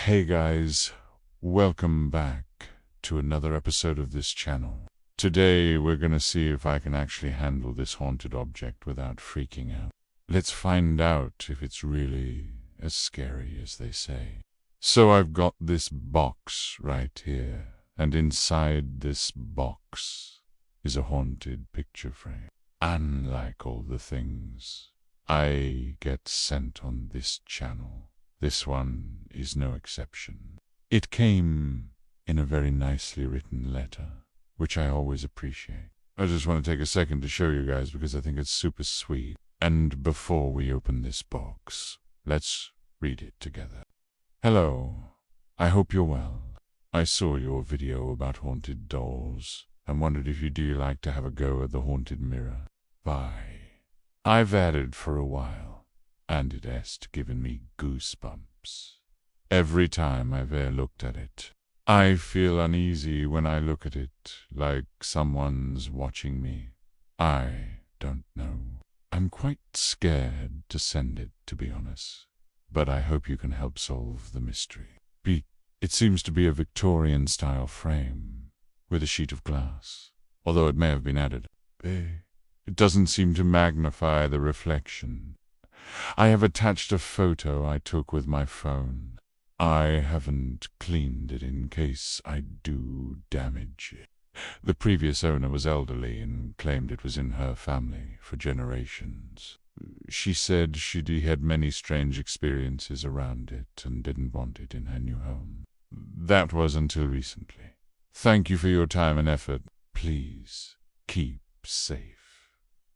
Hey guys, welcome back to another episode of this channel. Today we're gonna see if I can actually handle this haunted object without freaking out. Let's find out if it's really as scary as they say. So I've got this box right here, and inside this box is a haunted picture frame. Unlike all the things I get sent on this channel, this one is no exception. It came in a very nicely written letter, which I always appreciate. I just want to take a second to show you guys because I think it's super sweet. And before we open this box, let's read it together. Hello, I hope you're well. I saw your video about haunted dolls and wondered if you'd like to have a go at the haunted mirror. Bye. I've had it for a while, and it has given me goosebumps. Every time I've ever looked at it, I feel uneasy when I look at it, like someone's watching me. I don't know. I'm quite scared to send it, to be honest, but I hope you can help solve the mystery. It seems to be a Victorian-style frame with a sheet of glass, although it may have been added. It doesn't seem to magnify the reflection. I have attached a photo I took with my phone. I haven't cleaned it in case I do damage it. The previous owner was elderly and claimed it was in her family for generations. She said she'd had many strange experiences around it and didn't want it in her new home. That was until recently. Thank you for your time and effort. Please keep safe.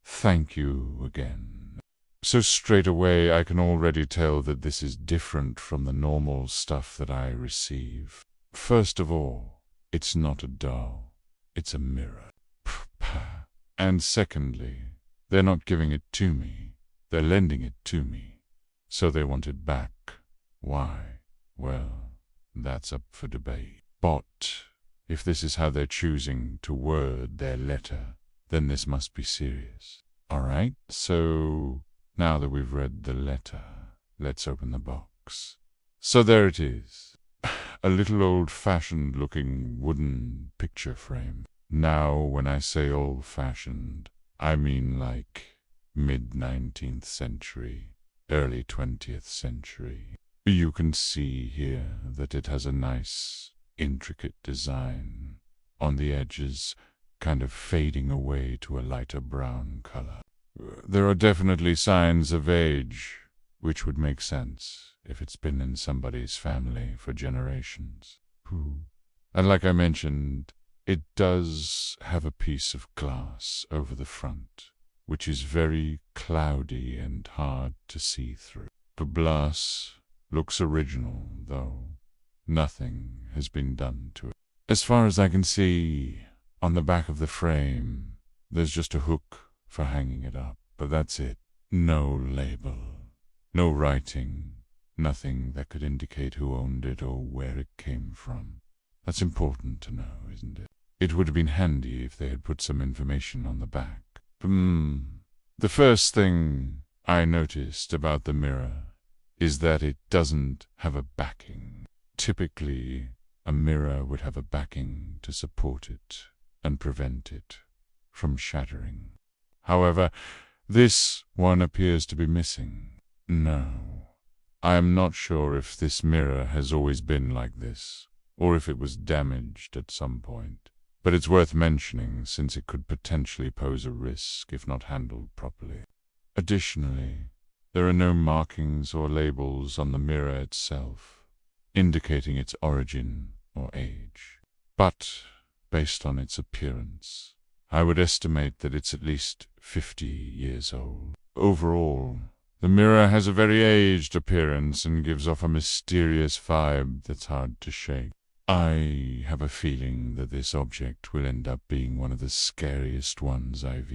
Thank you again. So straight away I can already tell that this is different from the normal stuff that I receive. First of all, it's not a doll, it's a mirror. And secondly, they're not giving it to me, they're lending it to me. So they want it back. Why? Well, that's up for debate. But if this is how they're choosing to word their letter, then this must be serious. Alright, so now that we've read the letter, let's open the box. So there it is. A little old-fashioned looking wooden picture frame. Now, when I say old-fashioned, I mean like mid-19th century, early 20th century. You can see here that it has a nice, intricate design on the edges, kind of fading away to a lighter brown color. There are definitely signs of age, which would make sense if it's been in somebody's family for generations. And like I mentioned, it does have a piece of glass over the front, which is very cloudy and hard to see through. The glass looks original, though nothing has been done to it. As far as I can see, on the back of the frame, there's just a hook for hanging it up, but that's it. No label, no writing, nothing that could indicate who owned it or where it came from. That's important to know, isn't it? It would have been handy if they had put some information on the back. The first thing I noticed about the mirror is that it doesn't have a backing. Typically, a mirror would have a backing to support it and prevent it from shattering. However, this one appears to be missing. No, I am not sure if this mirror has always been like this, or if it was damaged at some point, but it's worth mentioning since it could potentially pose a risk if not handled properly. Additionally, there are no markings or labels on the mirror itself, indicating its origin or age. But based on its appearance, I would estimate that it's at least 50 years old. Overall, the mirror has a very aged appearance and gives off a mysterious vibe that's hard to shake. I have a feeling that this object will end up being one of the scariest ones I've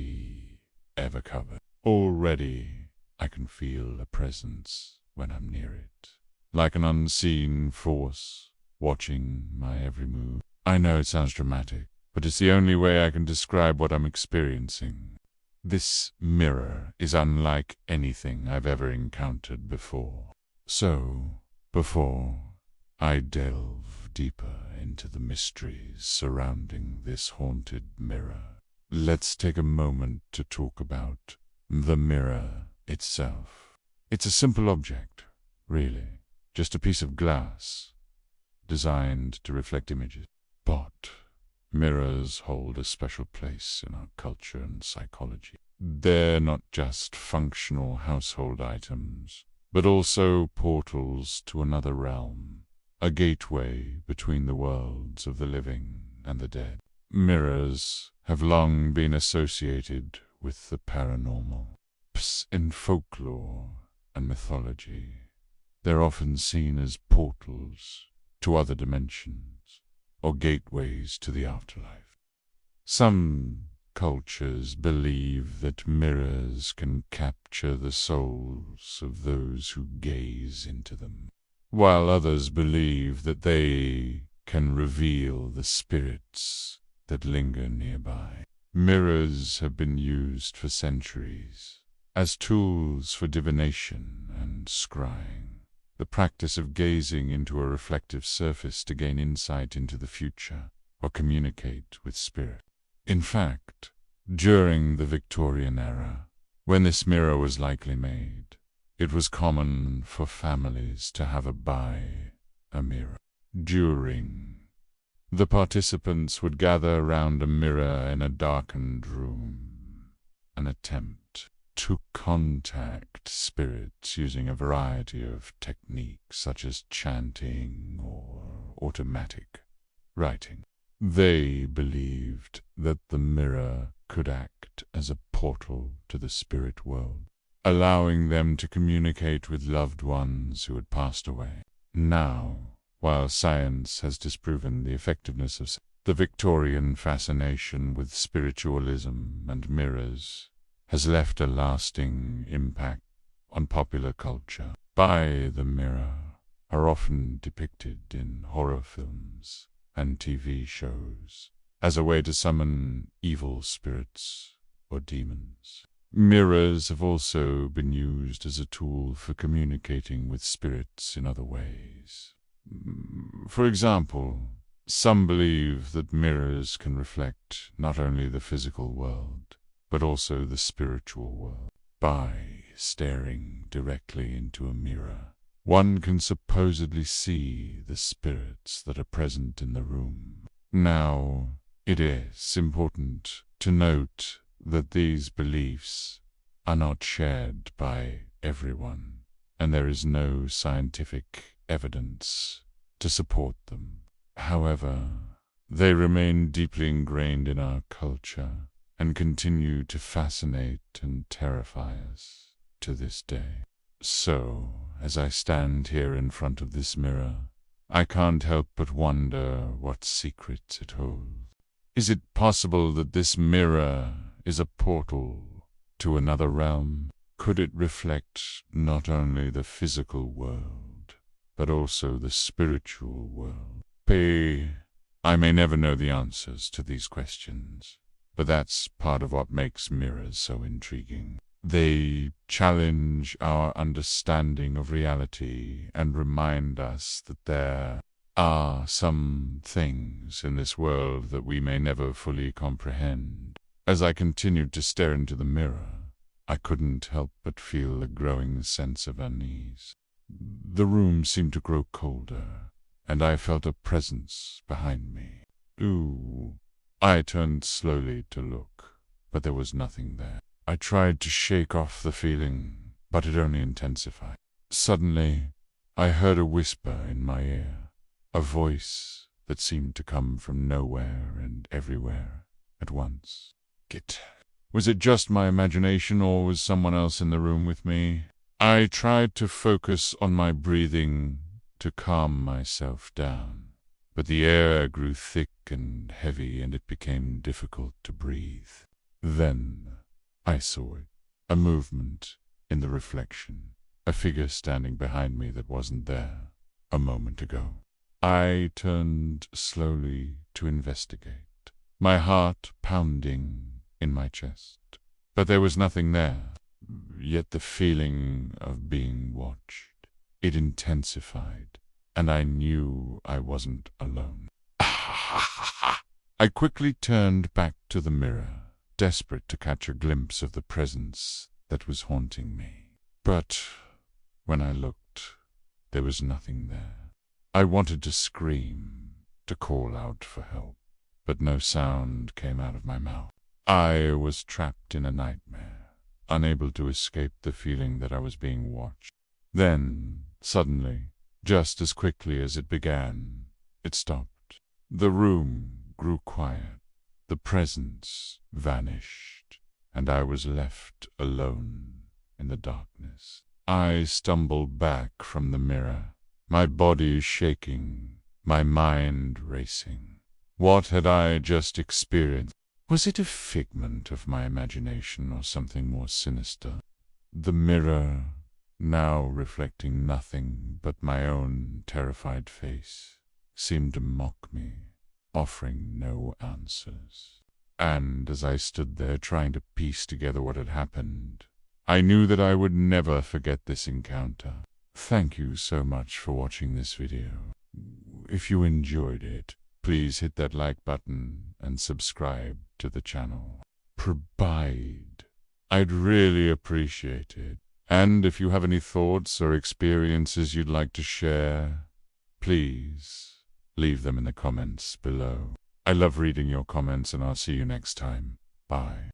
ever covered. Already, I can feel a presence when I'm near it, like an unseen force watching my every move. I know it sounds dramatic, but it's the only way I can describe what I'm experiencing. This mirror is unlike anything I've ever encountered before. So, before I delve deeper into the mysteries surrounding this haunted mirror. Let's take a moment to talk about the mirror itself. It's a simple object, really, just a piece of glass designed to reflect images. But mirrors hold a special place in our culture and psychology. They're not just functional household items, but also portals to another realm, a gateway between the worlds of the living and the dead. Mirrors have long been associated with the paranormal. In folklore and mythology, they're often seen as portals to other dimensions or gateways to the afterlife. Some cultures believe that mirrors can capture the souls of those who gaze into them, while others believe that they can reveal the spirits that linger nearby. Mirrors have been used for centuries as tools for divination and scrying, the practice of gazing into a reflective surface to gain insight into the future or communicate with spirit. In fact, during the Victorian era, when this mirror was likely made, it was common for families to have a mirror. During the participants would gather around a mirror in a darkened room, an attempt to contact spirits using a variety of techniques such as chanting or automatic writing. They believed that the mirror could act as a portal to the spirit world, allowing them to communicate with loved ones who had passed away. Now, while science has disproven the effectiveness of the Victorian fascination with spiritualism and mirrors has left a lasting impact on popular culture. By the mirror are often depicted in horror films and TV shows as a way to summon evil spirits or demons. Mirrors have also been used as a tool for communicating with spirits in other ways. For example, some believe that mirrors can reflect not only the physical world, but also the spiritual world. By staring directly into a mirror, one can supposedly see the spirits that are present in the room. Now, it is important to note that these beliefs are not shared by everyone, and there is no scientific evidence to support them. However, they remain deeply ingrained in our culture and continue to fascinate and terrify us to this day. So, as I stand here in front of this mirror, I can't help but wonder what secrets it holds. Is it possible that this mirror is a portal to another realm? Could it reflect not only the physical world, but also the spiritual world? I may never know the answers to these questions, but that's part of what makes mirrors so intriguing. They challenge our understanding of reality and remind us that there are some things in this world that we may never fully comprehend. As I continued to stare into the mirror, I couldn't help but feel a growing sense of unease. The room seemed to grow colder, and I felt a presence behind me. I turned slowly to look, but there was nothing there. I tried to shake off the feeling, but it only intensified. Suddenly, I heard a whisper in my ear, a voice that seemed to come from nowhere and everywhere at once. Was it just my imagination, or was someone else in the room with me? I tried to focus on my breathing to calm myself down, but the air grew thick and heavy, and it became difficult to breathe. Then I saw it, a movement in the reflection, a figure standing behind me that wasn't there a moment ago. I turned slowly to investigate, my heart pounding in my chest. But there was nothing there, yet the feeling of being watched, it intensified and I knew I wasn't alone. I quickly turned back to the mirror, desperate to catch a glimpse of the presence that was haunting me. But when I looked, there was nothing there. I wanted to scream, to call out for help, but no sound came out of my mouth. I was trapped in a nightmare, unable to escape the feeling that I was being watched. Then, suddenly, just as quickly as it began, it stopped. The room grew quiet, the presence vanished, and I was left alone in the darkness. I stumbled back from the mirror, my body shaking, my mind racing. What had I just experienced? Was it a figment of my imagination or something more sinister? The mirror, now reflecting nothing but my own terrified face, seemed to mock me, offering no answers. And as I stood there trying to piece together what had happened, I knew that I would never forget this encounter. Thank you so much for watching this video. If you enjoyed it, please hit that like button and subscribe to the channel. Provide. I'd really appreciate it. And if you have any thoughts or experiences you'd like to share, please leave them in the comments below. I love reading your comments, and I'll see you next time. Bye.